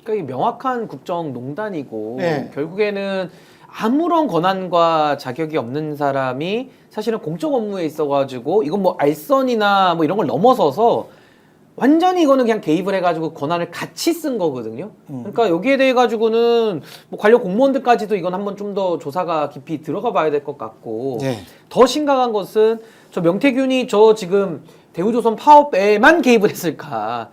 그러니까 이게 명확한 국정농단이고 네. 결국에는 아무런 권한과 자격이 없는 사람이 사실은 공적 업무에 있어가지고 이건 뭐 알선이나 뭐 이런 걸 넘어서서 완전히 이거는 그냥 개입을 해가지고 권한을 같이 쓴 거거든요. 그러니까 여기에 대해 가지고는 뭐 관련 공무원들까지도 이건 한번 좀 더 조사가 깊이 들어가 봐야 될 것 같고 네. 더 심각한 것은 저 명태균이 저 지금 대우조선 파업에만 개입을 했을까?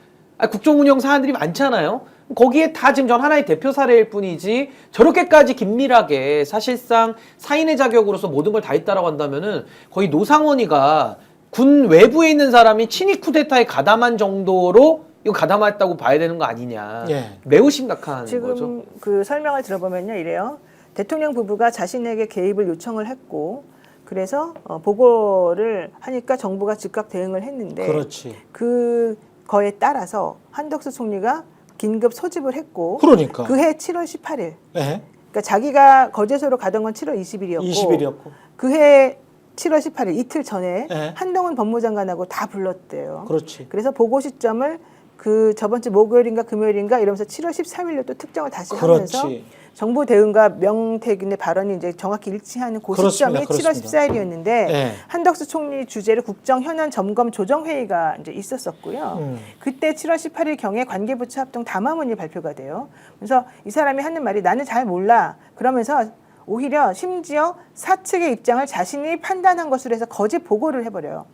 국정운영 사안들이 많잖아요. 거기에 다 지금 전 하나의 대표 사례일 뿐이지 저렇게까지 긴밀하게 사실상 사인의 자격으로서 모든 걸 다 했다라고 한다면은 거의 노상원이가 군 외부에 있는 사람이 친위 쿠데타에 가담한 정도로 이거 가담했다고 봐야 되는 거 아니냐. 예. 매우 심각한 지금 거죠. 그 설명을 들어보면요, 이래요. 대통령 부부가 자신에게 개입을 요청을 했고, 그래서 보고를 하니까 정부가 즉각 대응을 했는데, 그렇지. 그거에 따라서 한덕수 총리가 긴급 소집을 했고, 그러니까. 그해 7월 18일. 예. 그러니까 자기가 거제소로 가던 건 7월 20일이었고, 20일이었고. 그해 7월 18일 이틀 전에 네. 한동훈 법무장관하고 다 불렀대요. 그렇지. 그래서 보고 시점을 그 저번 주 목요일인가 금요일인가 이러면서 7월 13일로 또 특정을 다시 하면서 그렇지. 정부 대응과 명태균의 발언이 이제 정확히 일치하는 그 그렇습니다. 시점이 7월 14일이었는데 네. 한덕수 총리 주재로 국정 현안 점검 조정 회의가 이제 있었었고요. 그때 7월 18일 경에 관계부처 합동 담화문이 발표가 돼요. 그래서 이 사람이 하는 말이 나는 잘 몰라. 그러면서 오히려 심지어 사측의 입장을 자신이 판단한 것으로 해서 거짓 보고를 해버려요.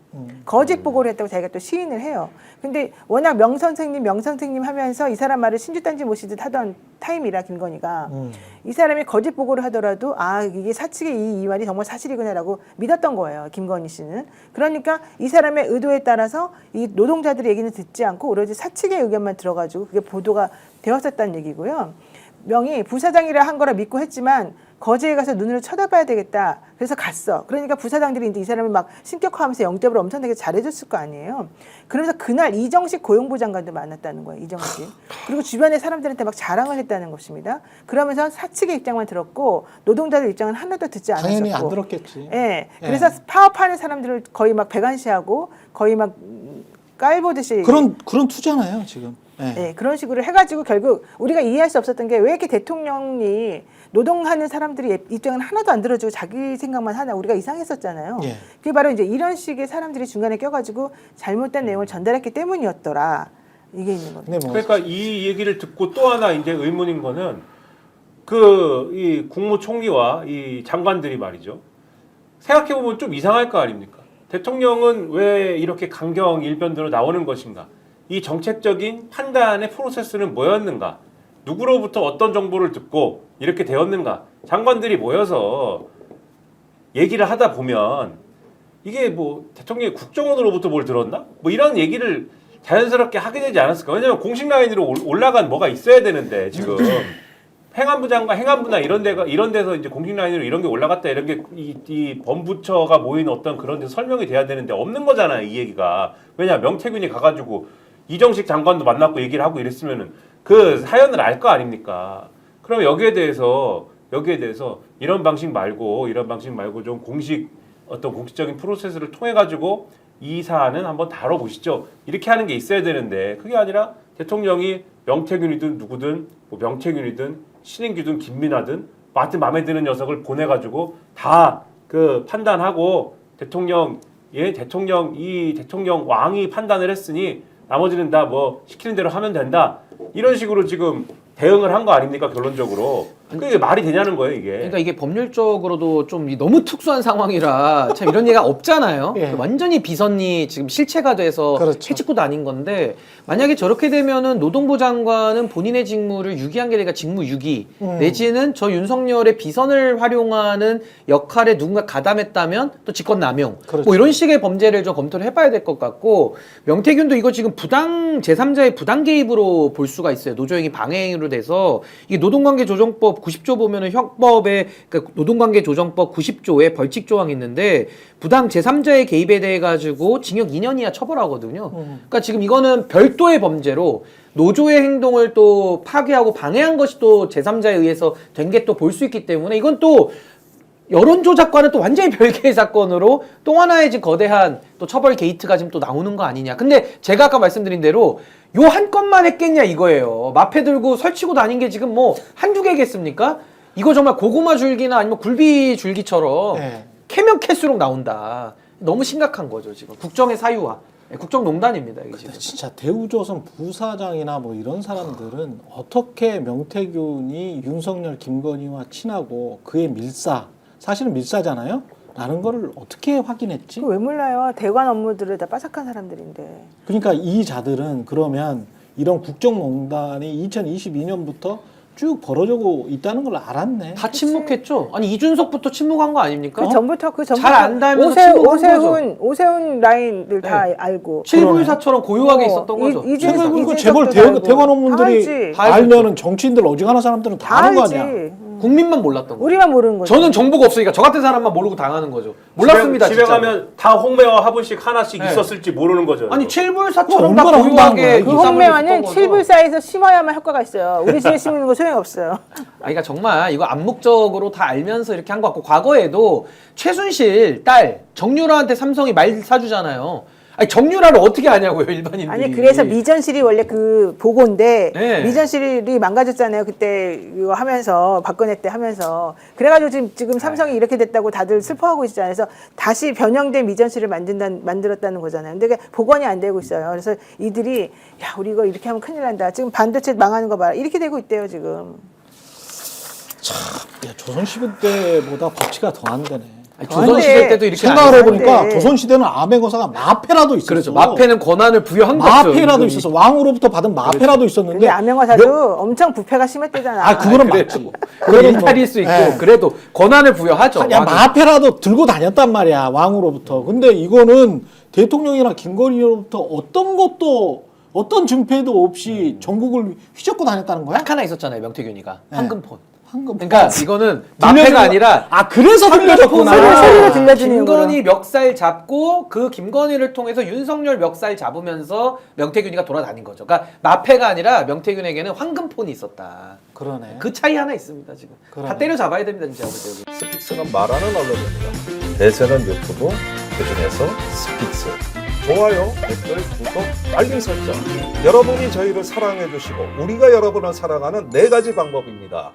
거짓 보고를 했다고 자기가 또 시인을 해요. 근데 워낙 명선생님 하면서 이 사람 말을 신주단지 모시듯 하던 타임이라 김건희가 이 사람이 거짓 보고를 하더라도 아 이게 사측의 이 말이 정말 사실이구나라고 믿었던 거예요. 김건희 씨는. 그러니까 이 사람의 의도에 따라서 이 노동자들의 얘기는 듣지 않고 오로지 사측의 의견만 들어가지고 그게 보도가 되었었다는 얘기고요. 명이 부사장이라 한 거라 믿고 했지만 거제에 가서 눈으로 쳐다봐야 되겠다. 그래서 갔어. 그러니까 부사장들이 이제 이 사람을 막 신격화하면서 영접을 엄청나게 잘해줬을 거 아니에요. 그러면서 그날 이정식 고용부 장관도 만났다는 거예요. 이정식. 그리고 주변의 사람들한테 막 자랑을 했다는 것입니다. 그러면서 사측의 입장만 들었고 노동자들 입장은 하나도 듣지 않았었고. 당연히 안 들었겠지. 예. 그래서 파업하는 사람들을 거의 막 배관시하고 거의 막 깔보듯이 그런 투자나요 지금. 예. 네, 그런 식으로 해가지고 결국 우리가 이해할 수 없었던 게 왜 이렇게 대통령이 노동하는 사람들이 입장은 하나도 안 들어주고 자기 생각만 하나 우리가 이상했었잖아요. 예. 그게 바로 이제 이런 식의 사람들이 중간에 껴가지고 잘못된 내용을 전달했기 때문이었더라. 이게 있는 겁니다. 네, 뭐. 그러니까 이 얘기를 듣고 또 하나 이제 의문인 거는 이 국무총리와 이 장관들이 말이죠. 생각해 보면 좀 이상할 거 아닙니까? 대통령은 왜 이렇게 강경 일변도로 나오는 것인가? 이 정책적인 판단의 프로세스는 뭐였는가? 누구로부터 어떤 정보를 듣고 이렇게 되었는가? 장관들이 모여서 얘기를 하다 보면 이게 뭐 대통령이 국정원으로부터 뭘 들었나? 뭐 이런 얘기를 자연스럽게 하게 되지 않았을까? 왜냐면 공식 라인으로 올라간 뭐가 있어야 되는데 지금 행안부 장관, 행안부나 이런 데서 이제 공식 라인으로 이런 게 올라갔다 이런 게 이 범부처가 모인 어떤 그런 데 설명이 돼야 되는데 없는 거잖아요, 이 얘기가. 왜냐 명태균이 가가지고 이정식 장관도 만났고 얘기를 하고 이랬으면은 그 사연을 알 거 아닙니까? 그럼 여기에 대해서 이런 방식 말고 좀 공식적인 프로세스를 통해 가지고 이 사안은 한번 다뤄보시죠. 이렇게 하는 게 있어야 되는데 그게 아니라 대통령이 명태균이든 누구든 뭐 명태균이든 신인규든 김민하든 하여튼 마음에 드는 녀석을 보내가지고 다 그 판단하고 대통령 왕이 판단을 했으니 나머지는 다 뭐 시키는 대로 하면 된다. 이런 식으로 지금 대응을 한 거 아닙니까 결론적으로. 그게 말이 되냐는 거예요 이게. 그러니까 이게 법률적으로도 좀 너무 특수한 상황이라 참 이런 얘기가 없잖아요. 예. 완전히 비선이 지금 실체가 돼서 그렇죠. 해직구도 아닌 건데 만약에 저렇게 되면은 노동부 장관은 본인의 직무를 유기한 게 아니라 직무 유기 내지는 저 윤석열의 비선을 활용하는 역할에 누군가 가담했다면 또 직권남용 그렇죠. 뭐 이런 식의 범죄를 좀 검토를 해봐야 될 것 같고 명태균도 이거 지금 제3자의 부당 개입으로 볼 수가 있어요. 노조행위 방해행위로 돼서 이게 노동관계조정법 90조 보면은 형법에 그러니까 노동관계조정법 90조에 벌칙 조항이 있는데 부당 제3자의 개입에 대해 가지고 징역 2년 이하 처벌하거든요. 그러니까 지금 이거는 별도의 범죄로 노조의 행동을 또 파괴하고 방해한 것이 또 제3자에 의해서 된 게 또 볼 수 있기 때문에 이건 또 여론 조작과는 또 완전히 별개의 사건으로 또 하나의 지금 거대한 또 처벌 게이트가 지금 또 나오는 거 아니냐. 근데 제가 아까 말씀드린 대로 요 한 건만 했겠냐 이거예요. 마패 들고 설치고 다닌 게 지금 뭐 한두 개겠습니까? 이거 정말 고구마 줄기나 아니면 굴비 줄기처럼 네. 캐면 캘수록 나온다. 너무 심각한 거죠 지금. 국정의 사유화. 국정농단입니다 이게 지금. 근데 진짜 대우조선 부사장이나 뭐 이런 사람들은 어떻게 명태균이 윤석열, 김건희와 친하고 그의 밀사, 사실은 밀사잖아요? 라는 거를 어떻게 확인했지? 그거 왜 몰라요? 대관 업무들을 다 빠삭한 사람들인데. 그러니까 이 자들은 그러면 이런 국정농단이 2022년부터 쭉 벌어지고 있다는 걸 알았네. 다 침묵했죠. 아니 이준석부터 침묵한 거 아닙니까? 그 전부터 잘 안다면서 침묵한 오세훈 라인들 다 네. 알고. 7불사처럼 고요하게 있었던 거죠. 그리고 이준석도 재벌 알고. 대관 업무들이 다 알지. 알면은 정치인들 어지간한 사람들은 다 아는 거 아니야. 국민만 몰랐던 거죠. 우리만 모르는 거죠. 저는 정보가 없으니까 저 같은 사람만 모르고 당하는 거죠. 몰랐습니다. 집에 진짜로. 가면 다 홍매와 화분씩 하나씩 네. 있었을지 모르는 거죠. 아니 그거 7불사처럼 다 얼마나 황당한 고요하게 거야, 그 이거. 홍매화는 7불사에서 심어야만 효과가 있어요. 우리 집에 심는 거 소용이 없어요. 아니, 그러니까 정말 이거 암묵적으로 다 알면서 이렇게 한 것 같고 과거에도 최순실 딸 정유라한테 삼성이 말 사주잖아요. 아니 정유라를 어떻게 아냐고요 일반인들이. 아니 그래서 미전실이 원래 그 보고인데 네. 미전실이 망가졌잖아요. 그때 이거 하면서 박근혜 때 하면서 그래가지고 지금 삼성이 이렇게 됐다고 다들 슬퍼하고 있잖아요. 그래서 다시 변형된 미전실을 만들었다는 거잖아요. 근데 그게 복원이 안 되고 있어요. 그래서 이들이 야 우리 이거 이렇게 하면 큰일 난다. 지금 반도체 망하는 거 봐라. 이렇게 되고 있대요 지금. 야, 조선시대 때보다 법치가 더 안 되네. 아니, 조선시대 때도 이렇게 생각을 안 했어요. 해보니까 네. 조선시대는 아메거사가 마패라도 있었어. 그렇죠. 마패는 권한을 부여한 거죠. 마패라도 임금이. 있었어. 왕으로부터 받은 마패라도 있었는데. 근데 암행어사도 엄청 부패가 심했대잖아. 아 그거는 그래도 맞지. 그건 일탈일 수 있고 예. 그래도 권한을 부여하죠. 야 왕은. 마패라도 들고 다녔단 말이야 왕으로부터. 근데 이거는 대통령이나 김건희로부터 어떤 것도 어떤 증표도 없이 전국을 휘젓고 다녔다는 거야? 딱 하나 있었잖아요 명태균이가 네. 황금폰. 황금. 그러니까 이거는 들려주는 마패가 거- 아니라 아 그래서 들려줬구나. 소리를 들려주는 김건희 멱살 잡고 그 김건희를 통해서 윤석열 멱살 잡으면서 명태균이가 돌아다닌 거죠. 그러니까 마패가 아니라 명태균에게는 황금폰이 있었다. 그러네. 그 차이 하나 있습니다 지금. 그러네. 다 때려 잡아야 됩니다 진짜 볼 때 여기. 스픽스는 말하는 언론입니다. 대세는 유튜브, 그중에서 스픽스. 좋아요, 댓글, 구독, 알림 설정. 여러분이 저희를 사랑해 주시고 우리가 여러분을 사랑하는 4가지 방법입니다.